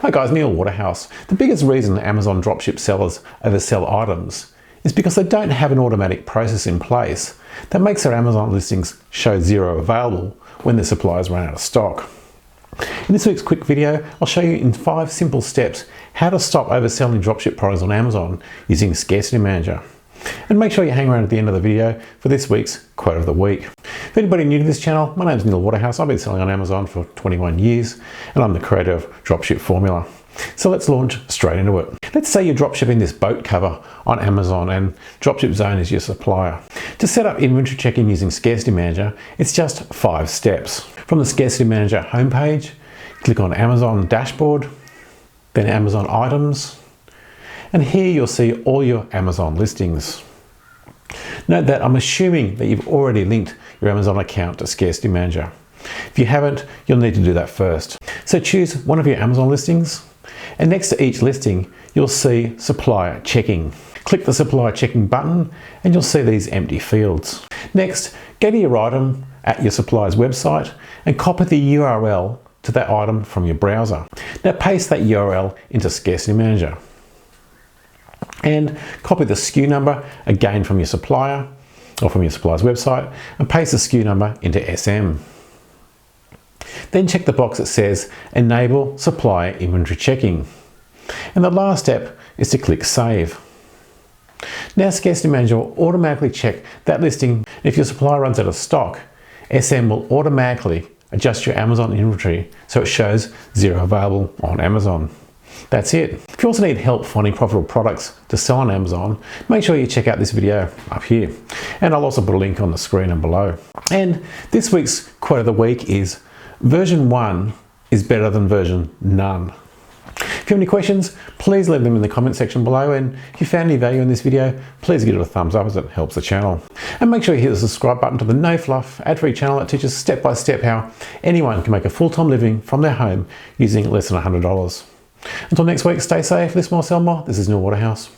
Hi guys, Neil Waterhouse. The biggest reason Amazon dropship sellers oversell items is because they don't have an automatic process in place that makes their Amazon listings show zero available when their suppliers run out of stock. In this week's quick video, I'll show you in 5 simple steps how to stop overselling dropship products on Amazon using Scarcity Manager. And make sure you hang around at the end of the video for this week's quote of the week. For anybody new to this channel, my name is Neil Waterhouse. I've been selling on Amazon for 21 years and I'm the creator of Dropship Formula. So let's launch straight into it. Let's say you're dropshipping this boat cover on Amazon and Dropship Zone is your supplier. To set up inventory checking using Scarcity Manager, it's just 5 steps. From the Scarcity Manager homepage, click on Amazon Dashboard, then Amazon Items, and here you'll see all your Amazon listings. Note that I'm assuming that you've already linked your Amazon account to Scarcity Manager. If you haven't, you'll need to do that first. So choose one of your Amazon listings, and next to each listing, you'll see Supplier Checking. Click the Supplier Checking button, and you'll see these empty fields. Next, go to your item at your supplier's website and copy the URL to that item from your browser. Now paste that URL into Scarcity Manager. And copy the SKU number again from your supplier or from your supplier's website and paste the SKU number into SM. Then check the box that says Enable Supplier Inventory Checking. And the last step is to click Save. Now Scarcity Manager will automatically check that listing. If your supplier runs out of stock, SM will automatically adjust your Amazon inventory so it shows zero available on Amazon. That's it. If you also need help finding profitable products to sell on Amazon, make sure you check out this video up here. And I'll also put a link on the screen and below. And this week's quote of the week is, version 1 is better than version none. If you have any questions, please leave them in the comment section below. And if you found any value in this video, please give it a thumbs up as it helps the channel. And make sure you hit the subscribe button to the no fluff ad-free channel that teaches step by step how anyone can make a full-time living from their home using less than $100. Until next week, stay safe, list more, sell more. This is Neil Waterhouse.